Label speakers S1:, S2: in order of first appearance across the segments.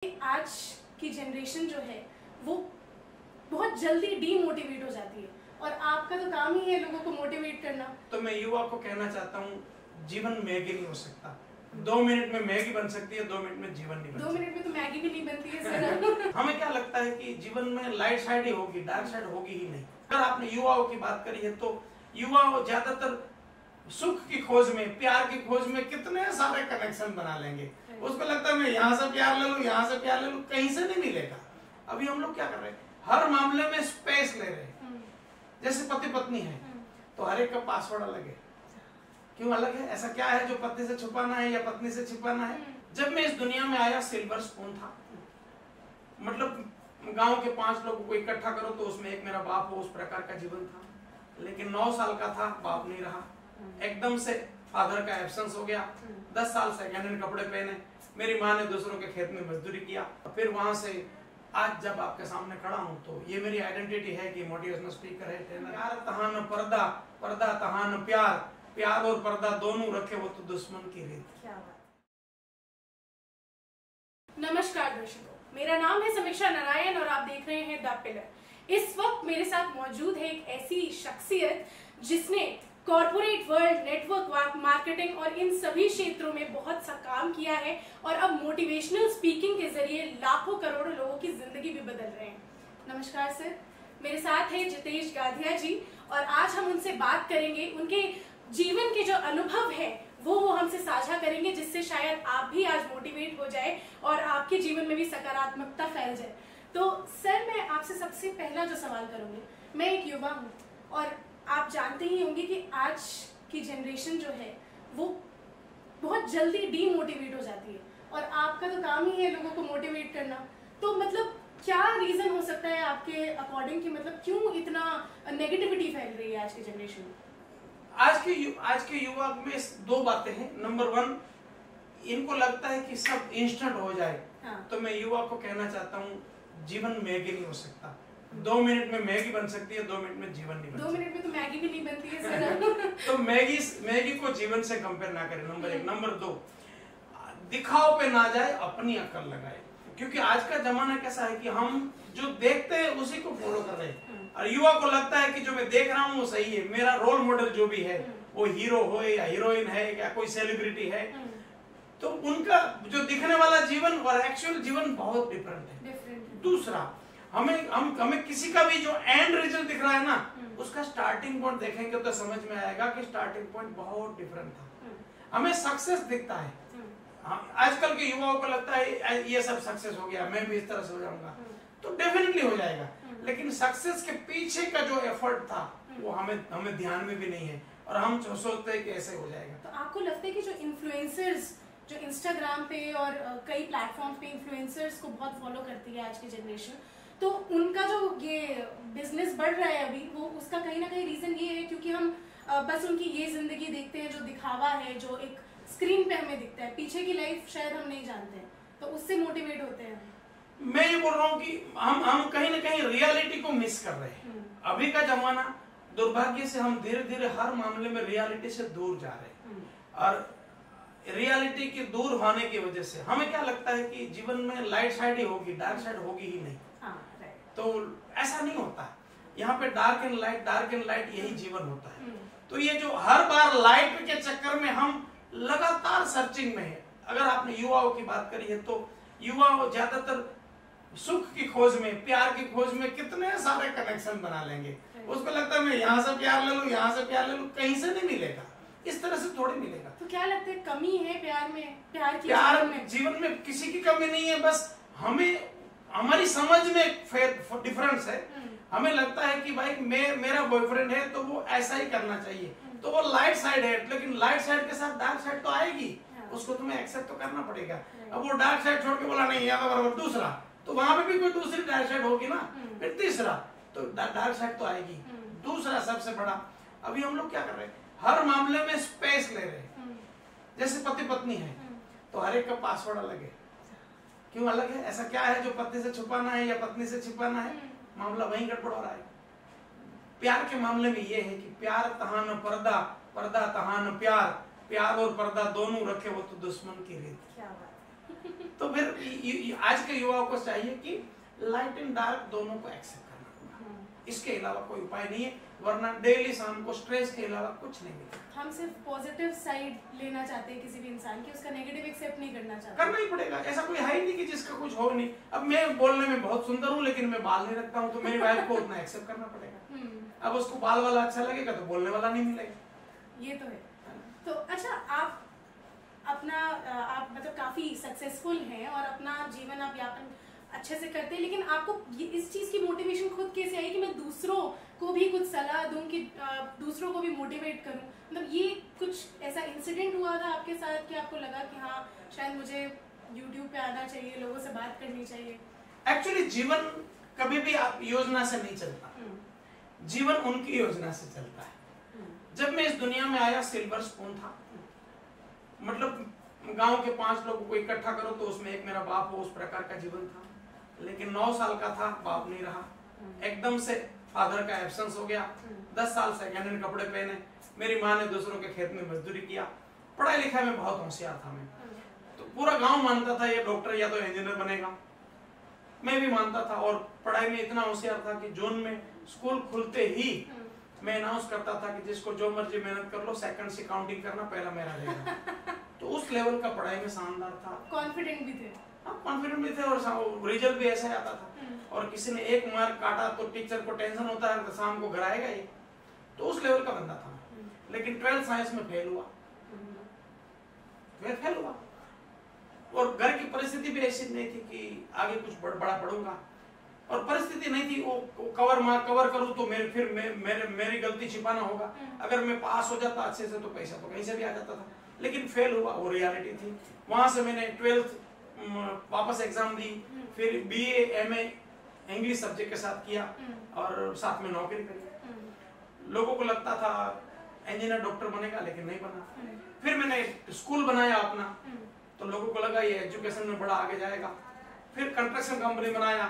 S1: आज की जनरेशन जो है वो बहुत जल्दी डीमोटिवेट हो जाती है और आपका तो काम ही है लोगों को मोटिवेट करना।
S2: तो मैं युवा को कहना चाहता हूँ, जीवन मैगी नहीं हो सकता। 2 मिनट में मैगी बन सकती है, 2 मिनट में जीवन नहीं बन
S1: 2 मिनट में तो मैगी भी नहीं बनती है सर।
S2: हमें क्या लगता है कि जीवन में लाइट साइड ही होगी, डार्क साइड होगी ही नहीं। अगर आपने युवाओं की बात करी है तो युवा ज्यादातर सुख की खोज में, प्यार की खोज में कितने सारे कनेक्शन बना लेंगे। उसको लगता है मैं यहाँ से प्यार ले लूं, यहाँ से प्यार ले लूं, कहीं से नहीं मिलेगा। अभी हम लोग क्या कर रहे हैं, हर मामले में स्पेस ले रहे हैं। जैसे पति पत्नी है तो हर एक का पासवर्ड अलग है। क्यों अलग है? ऐसा क्या है जो पति से छुपाना है या पत्नी से छिपाना है? जब मैं इस दुनिया में आया सिल्वर स्पून था, मतलब गांव के 5 लोगों को इकट्ठा करो तो उसमें एक मेरा बाप हो, उस प्रकार का जीवन था। लेकिन 9 साल का था, बाप नहीं रहा। एकदम से फादर का एब्सेंस हो गया। 10 साल सेकेंड हैंड कपड़े पहने, मेरी माँ ने दूसरों के खेत में मजदूरी किया। फिर वहां से आज जब आपके सामने खड़ा हूं तो ये मेरी आइडेंटिटी है कि मोटिवेशनल स्पीकर है, ट्रेनर। प्यार तहां न पर्दा, पर्दा तहां न प्यार, प्यार और पर्दा दोनों रखे वो तो दुश्मन की रीत।
S1: क्या बात। नमस्कार दर्शकों, मेरा नाम है समीक्षा नारायण और आप देख रहे हैं द पिलर। इस वक्त मेरे साथ मौजूद है एक ऐसी शख्सियत जिसने कॉर्पोरेट वर्ल्ड, नेटवर्क मार्केटिंग और इन सभी क्षेत्रों में बहुत सा काम किया है और अब मोटिवेशनल स्पीकिंग के जरिए लाखों करोड़ों लोगों की जिंदगी भी बदल रहे हैं। नमस्कार सर, मेरे साथ है जितेश गाधिया जी और आज हम उनसे बात करेंगे, उनके जीवन के जो अनुभव है वो हमसे साझा करेंगे, जिससे शायद आप भी आज मोटिवेट हो जाए और आपके जीवन में भी सकारात्मकता फैल जाए। तो सर, मैं आपसे सबसे पहला जो सवाल करूंगी, मैं एक युवा हूँ और आप जानते ही होंगे कि आज की जनरेशन जो है वो बहुत जल्दी डीमोटिवेट हो जाती है और आपका तो काम ही है लोगों को मोटिवेट करना। तो मतलब क्या रीजन हो सकता है आपके अकॉर्डिंग कि मतलब क्यों इतना नेगेटिविटी फैल रही है आज की जनरेशन में?
S2: आज के युवा में 2 बातें हैं। नंबर 1, इनको लगता है कि सब इंस्टेंट हो जाए।
S1: हाँ।
S2: तो मैं युवा को कहना चाहता हूँ, जीवन मैगी नहीं हो सकता। 2 मिनट में मैगी बन सकती है, 2 मिनट में जीवन नहीं बन सकता।
S1: 2 मिनट में तो मैगी भी नहीं बनती है सर।
S2: तो मैगी को जीवन से कंपेयर ना करें, नंबर 1। नंबर 2, दिखाव पे ना जाए, अपनी अक्ल लगाए। क्योंकि आज का जमाना कैसा है कि हम जो देखते हैं उसी को फॉलो कर रहे हैं और युवा को लगता है कि जो मैं देख रहा हूँ वो सही है। मेरा रोल मॉडल जो भी है, वो हीरो हो या हीरोइन है या कोई सेलिब्रिटी है, तो उनका जो दिखने वाला जीवन और एक्चुअल जीवन बहुत डिफरेंट है। दूसरा, हमें किसी का भी जो एंड रिजल्ट दिख रहा है ना, उसका स्टार्टिंग पॉइंट देखेंगे तो समझ में आएगा कि स्टार्टिंग पॉइंट बहुत डिफरेंट था। हमें सक्सेस दिखता है, आजकल के युवाओं को लगता है ये सब सक्सेस हो गया, मैं भी इस तरह से हो जाऊंगा, तो डेफिनेटली हो जाएगा। लेकिन सक्सेस के पीछे का जो एफर्ट था वो हमें ध्यान में भी नहीं है और हम सोचते हैं कि ऐसे हो जाएगा।
S1: तो आपको लगता है कि जो इन्फ्लुएंसर्स जो इंस्टाग्राम पे और कई प्लेटफॉर्म पे इन्फ्लुएंसर्स को बहुत फॉलो करती है आज की जनरेशन, तो उनका जो ये बिजनेस बढ़ रहा है अभी, वो उसका कहीं ना कहीं रीजन ये है क्योंकि हम बस उनकी ये जिंदगी देखते हैं जो दिखावा है, जो एक स्क्रीन पे हमें दिखता है, पीछे की लाइफ शायद हम नहीं जानते हैं, तो उससे मोटिवेट होते हैं।
S2: मैं ये बोल रहा हूँ कि हम कहीं ना कहीं रियलिटी को मिस कर रहे हैं। अभी का जमाना, दुर्भाग्य से हम धीरे धीरे हर मामले में रियलिटी से दूर जा रहे हैं और रियलिटी के दूर होने की वजह से हमें क्या लगता है कि जीवन में लाइट साइड ही होगी, डार्क साइड होगी ही नहीं। तो ऐसा नहीं होता। यहाँ पे डार्क एंड लाइट यही जीवन होता है। तो ये जो हर बार लाइट के चक्कर में हम लगातार सर्चिंग में है। अगर आपने युवाओं की बात करी है तो युवा ज्यादातर सुख की खोज में, प्यार की खोज में कितने सारे कनेक्शन बना लेंगे। उसको लगता है मैं यहाँ से प्यार ले लूं, यहाँ से प्यार ले लूं, कहीं से नहीं मिलेगा। इस तरह से थोड़ी मिलेगा।
S1: तो क्या लगता है कमी है प्यार में?
S2: प्यार जीवन में किसी की कमी नहीं है, बस हमारी समझ में डिफरेंस है। हमें लगता है कि भाई मेरा बॉयफ्रेंड है तो वो ऐसा ही करना चाहिए, तो वो लाइट साइड है। लेकिन लाइट साइड के साथ डार्क साइड तो आएगी, उसको तुम्हें एक्सेप्ट तो करना पड़ेगा। अब वो डार्क साइड छोड़ के बोला नहीं या बराबर दूसरा, तो वहां पे भी कोई दूसरी डार्क साइड होगी ना, फिर तीसरा, तो डार्क साइड तो आएगी। दूसरा सबसे बड़ा, अभी हम लोग क्या कर रहे हैं, हर मामले में स्पेस ले रहे हैं। जैसे पति पत्नी है तो हर एक का पासवर्ड अलग है। क्यों अलग है? ऐसा क्या है जो पति से छुपाना है या पत्नी से छिपाना है? मामला वहीं गड़बड़ हो रहा है। प्यार के मामले में ये है कि प्यार तहां न पर्दा, पर्दा तहां न प्यार, प्यार और पर्दा दोनों रखे वो तो दुश्मन की रीत।
S1: क्या बात।
S2: तो फिर आज के युवाओं को चाहिए कि लाइट एंड डार्क दोनों को एक्सेप्ट करना होगा, इसके अलावा कोई उपाय नहीं है, वरना डेली शाम को स्ट्रेस के अलावा कुछ नहीं मिलेगा।
S1: हम सिर्फ पॉजिटिव साइड लेना चाहते हैं किसी भी इंसान की, उसका नेगेटिव एक्सेप्ट नहीं करना चाहते।
S2: करना ही पड़ेगा, ऐसा कोई है ही नहीं कि जिसका कुछ हो नहीं। अब मैं बोलने में बहुत सुंदर हूँ लेकिन मैं बाल नहीं रखता हूँ, तो मेरी वाइफ को उतना एक्सेप्ट करना पड़ेगा। अब उसको बाल वाला अच्छा लगेगा तो बोलने वाला नहीं मिलेगा।
S1: ये तो है। तो अच्छा, आप अपना आप मतलब काफी सक्सेसफुल हैं और अपना जीवन आप यापन अच्छे से करते हैं, लेकिन आपको इस चीज की मोटिवेशन खुद कैसे आई कि मैं दूसरों को भी कुछ सलाह दूं, कि दूसरों को भी मोटिवेट करूं? मतलब ये कुछ ऐसा इंसिडेंट हुआ था आपके साथ कि आपको लगा कि हाँ शायद मुझे YouTube पे आना चाहिए, लोगों से बात करनी चाहिए?
S2: एक्चुअली जीवन कभी भी आप योजना से नहीं चलता, जीवन उनकी योजना से चलता है। जब मैं इस दुनिया में आया सिल्वर स्पून था, मतलब गांव के 5 लोगों को इकट्ठा करो तो उसमें एक मेरा बाप हो, उस प्रकार का जीवन था। लेकिन 9 साल का था, बाप नहीं रहा, एकदम से फादर का एब्सेंस हो गया। 10 साल सेकेंड हैंड कपड़े पहने, मेरी माँ ने दूसरों के खेत में मजदूरी किया। पढ़ाई लिखाई में बहुत होशियार था मैं, तो पूरा गांव मानता था ये डॉक्टर या तो इंजीनियर बनेगा, मैं भी मानता था। और पढ़ाई में इतना होशियार था कि जून में स्कूल खुलते ही मैं अनाउंस करता था कि जिसको जो मर्जी मेहनत कर लो, सेकंड से काउंटिंग करना, पहला मेरा रहेगा। तो उस लेवल का पढ़ाई में शानदार था।
S1: कॉन्फिडेंट भी थे?
S2: हाँ, कॉन्फिडेंट भी थे और रिजल्ट भी ऐसा आता था। और किसी ने एक मार्क काटा तो टीचर को टेंशन होता है तो शाम को घर आएगा ये, तो उस लेवल का बंदा था। लेकिन 12th साइंस में फेल हुआ, फेल हुआ। और घर की परिस्थिति भी ऐसी नहीं थी कि आगे कुछ बड़ा पढ़ूंगा, और परिस्थिति नहीं थी वो कवर करूं तो मेरी गलती छिपाना होगा। अगर मैं पास हो जाता अच्छे से तो पैसा तो कहीं से भी आ जाता था, लेकिन फेल हुआ, वो रियलिटी थी। वहां से मैंने 12th वापस एग्जाम दी, फिर BA MA इंग्लिश सब्जेक्ट के साथ किया और साथ में नौकरी करी। लोगों को लगता था इंजीनियर डॉक्टर बनेगा, लेकिन नहीं बना। फिर मैंने स्कूल बनाया अपना, तो लोगों को लगा ये एजुकेशन में बड़ा आगे जाएगा। फिर कंस्ट्रक्शन कंपनी बनाया,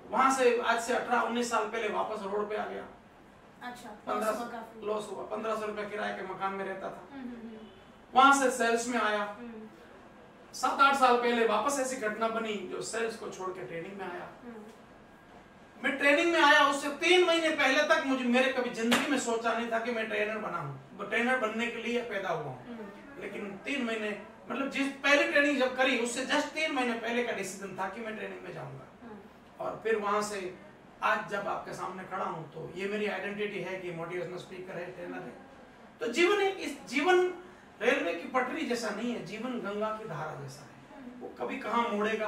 S2: वहां से आज से 18-19 साल पहले वापस रोड पे आ गया।
S1: अच्छा,
S2: 1500 लॉस हुआ, 1500 रुपए किराए के मकान में रहता था। वहां से सेल्स में आया। 7-8 साल पहले वापस ऐसी घटना बनी जो सेल्स को छोड़ के ट्रेनिंग में आया। मैं ट्रेनिंग में आया, उससे 3 महीने पहले तक मेरे कभी जिंदगी में सोचा नहीं था कि मैं ट्रेनर बना हूँ। ट्रेनर बनने के लिए पैदा हुआ हूँ, लेकिन 3 महीने मतलब जिस पहली ट्रेनिंग जब करी उससे जस्ट 3 महीने पहले का डिसीजन था कि मैं ट्रेनिंग में जाऊंगा। और फिर वहां से आज जब आपके सामने खड़ा हूं तो ये मेरी आइडेंटिटी है कि मोटिवेशनल स्पीकर है, ट्रेनर है। तो जीवन इस जीवन रेलवे की पटरी जैसा नहीं है, जीवन गंगा की धारा जैसा है, वो कभी कहाँ मोड़ेगा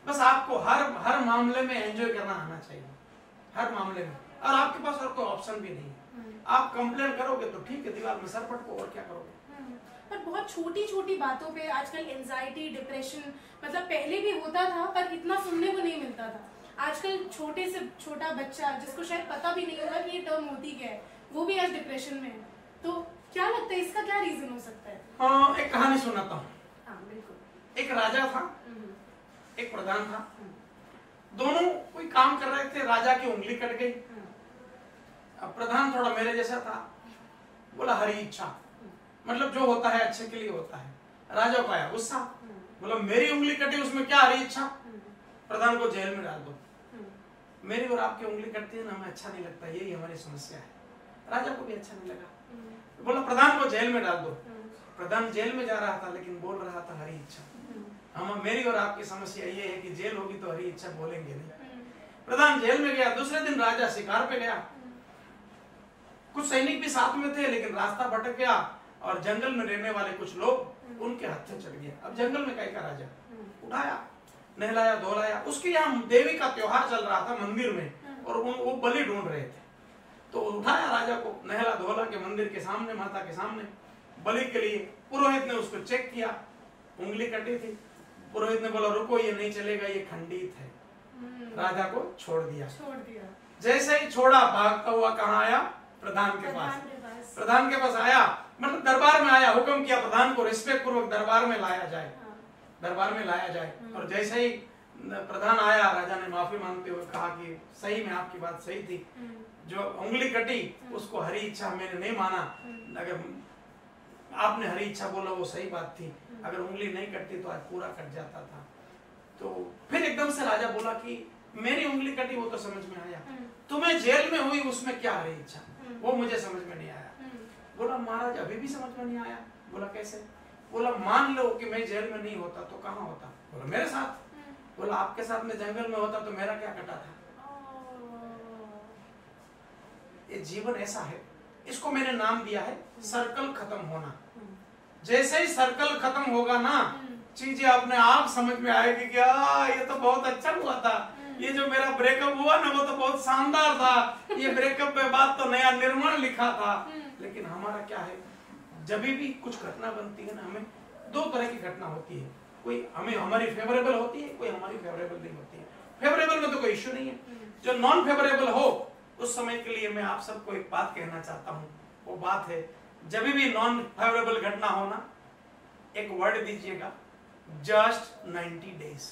S2: बस आपको हर मामले में एंजॉय करना आना चाहिए, हर मामले में। और आपके पास और कोई ऑप्शन भी नहीं है। आप कंप्लेन करोगे तो ठीक है, दीवार में सर पटको, और क्या करोगे।
S1: पर बहुत छोटी छोटी बातों पे आजकल एंजाइटी, डिप्रेशन, मतलब पहले भी होता था पर इतना सुनने को नहीं मिलता था। आजकल छोटे से छोटा बच्चा जिसको शायद पता भी नहीं होगा कि ये टर्म होती क्या है, वो भी आज डिप्रेशन में है। तो क्या लगता है इसका क्या रीजन हो सकता है?
S2: हाँ, एक कहानी सुनाता हूँ।
S1: हाँ बिल्कुल।
S2: एक राजा था, एक प्रधान था, दोनों कोई काम कर रहे थे, राजा की उंगली कट गई। अब प्रधान थोड़ा मेरे जैसा था, बोला हरी इच्छा, मतलब जो होता है अच्छे के लिए होता है। राजा को आया गुस्सा, बोला मेरी उंगली कटी उसमें क्या हरी इच्छा, प्रधान को जेल में डाल दो। मेरी और आपकी उंगली कटती है ना, हमें अच्छा नहीं लगता, यही हमारी समस्या है। राजा को भी अच्छा नहीं लगा, बोला प्रधान को जेल में डाल दो। प्रधान जेल में जा रहा था लेकिन बोल रहा था हरी इच्छा। हम मेरी और आपकी समस्या ये है कि जेल होगी तो हरी इच्छा बोलेंगे नहीं। प्रधान जेल में गया। दूसरे दिन राजा शिकार पे गया, कुछ सैनिक भी साथ में थे, लेकिन रास्ता भटक गया और जंगल में रहने वाले कुछ लोग उनके हत्थे चढ़ गए। अब जंगल में का राजा उठाया, नहलाया, धोलाया। उसके यहाँ देवी का त्योहार चल रहा था मंदिर में, और वो बलि ढूंढ रहे थे। तो उठाया राजा को, नहला धोला के मंदिर के सामने, माता के सामने बलि के लिए। पुरोहित ने उसको चेक किया, उंगली कटी थी। पुरोहित ने बोला रुको, ये नहीं चलेगा, ये खंडित है। राजा को छोड़ दिया। जैसे ही छोड़ा, भागता हुआ कहाँ आया? प्रधान के पास। प्रधान के पास आया, मतलब दरबार में आया, हुक्म किया प्रधान को रिस्पेक्ट पूर्वक दरबार में लाया जाए, दरबार में लाया जाए। और जैसे ही प्रधान आया, राजा ने माफी मांगते हुए कहा कि सही में आपकी बात सही थी, जो उंगली कटी उसको हरी इच्छा मैंने नहीं माना, अगर आपने हरी इच्छा बोला, वो सही बात थी, अगर उंगली नहीं कटती तो आज पूरा कट जाता था। तो फिर एकदम से राजा बोला कि मेरी उंगली कटी वो तो समझ में आया, तुम्हें जेल में हुई उसमें क्या हरी इच्छा, वो मुझे समझ में नहीं आया। बोला महाराज अभी भी समझ में नहीं आया। बोला कैसे? बोला मान लो कि मैं जेल में नहीं होता तो कहाँ होता? बोला मेरे साथ। बोला आपके साथ में जंगल में होता तो मेरा क्या कटा था? ये जीवन ऐसा है, इसको मैंने नाम दिया है सर्कल खत्म होना। जैसे ही सर्कल खत्म होगा ना, चीजें अपने आप समझ में आएगी कि ये तो बहुत अच्छा हुआ था, ये जो मेरा ब्रेकअप हुआ ना वो तो बहुत शानदार था, ये ब्रेकअप के बाद तो नया निर्माण लिखा था। लेकिन हमारा क्या है, जब भी कुछ घटना बनती है ना, हमें दो तरह की घटना होती है, कोई हमें हमारी फेवरेबल होती है, कोई हमारी फेवरेबल नहीं होती है। फेवरेबल में तो कोई इश्यू नहीं है, जो नॉन फेवरेबल हो उस समय के लिए मैं आप सबको एक बात कहना चाहता हूँ। वो बात है, जब भी नॉन फेवरेबल घटना हो ना, एक वर्ड दीजिएगा, जस्ट 90 डेज।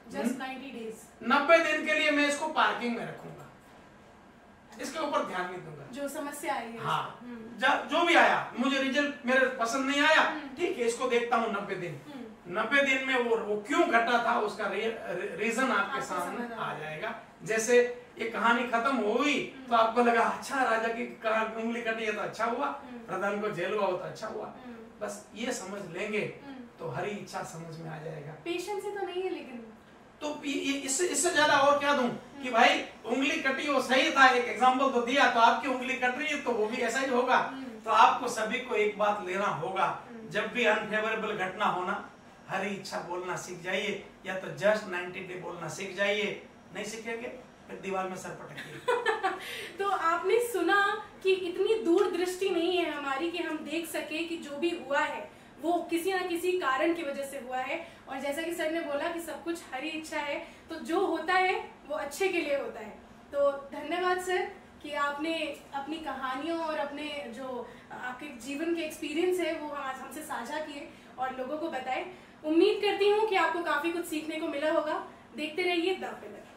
S1: जस्ट 90 डेज,
S2: 90 दिन के लिए मैं इसको पार्किंग में रखूंगा, इसके ऊपर ध्यान नहीं दूंगा।
S1: जो समस्या आई है,
S2: हाँ, जो भी आया, मुझे रिजल्ट मेरे पसंद नहीं आया, ठीक है, इसको देखता हूँ 90 दिन। 90 दिन में वो क्यों घटा था उसका रीजन आपके सामने आ जाएगा। जैसे ये कहानी खत्म हुई तो आपको लगा अच्छा राजा की उंगली कटी है तो अच्छा हुआ, प्रधान को जेल हुआ हो तो अच्छा हुआ। बस ये समझ लेंगे तो हरी इच्छा समझ में आ जाएगा।
S1: पेशेंस ही तो नहीं है, लेकिन
S2: तो इससे ज्यादा और क्या दूं कि भाई उंगली कटी वो सही था, एक एग्जांपल तो दिया, तो आपकी उंगली कट रही है तो वो भी ऐसा ही होगा। तो आपको सभी को एक बात लेना होगा, जब भी अनफेवरेबल घटना होना, हरी इच्छा बोलना सीख जाइए, या तो जस्ट 90 डे बोलना सीख जाइए। नहीं सीखेंगे फिर दीवार में सर पटकिए।
S1: तो आपने सुना कि इतनी दूरदृष्टि नहीं है हमारी कि हम देख सके कि जो भी हुआ है वो किसी ना किसी कारण की वजह से हुआ है। और जैसा कि सर ने बोला कि सब कुछ हरी इच्छा है, तो जो होता है वो अच्छे के लिए होता है। तो धन्यवाद सर कि आपने अपनी कहानियों और अपने जो आपके जीवन के एक्सपीरियंस है वो हमसे साझा किए और लोगों को बताए। उम्मीद करती हूँ कि आपको काफी कुछ सीखने को मिला होगा। देखते रहिए द पिलर।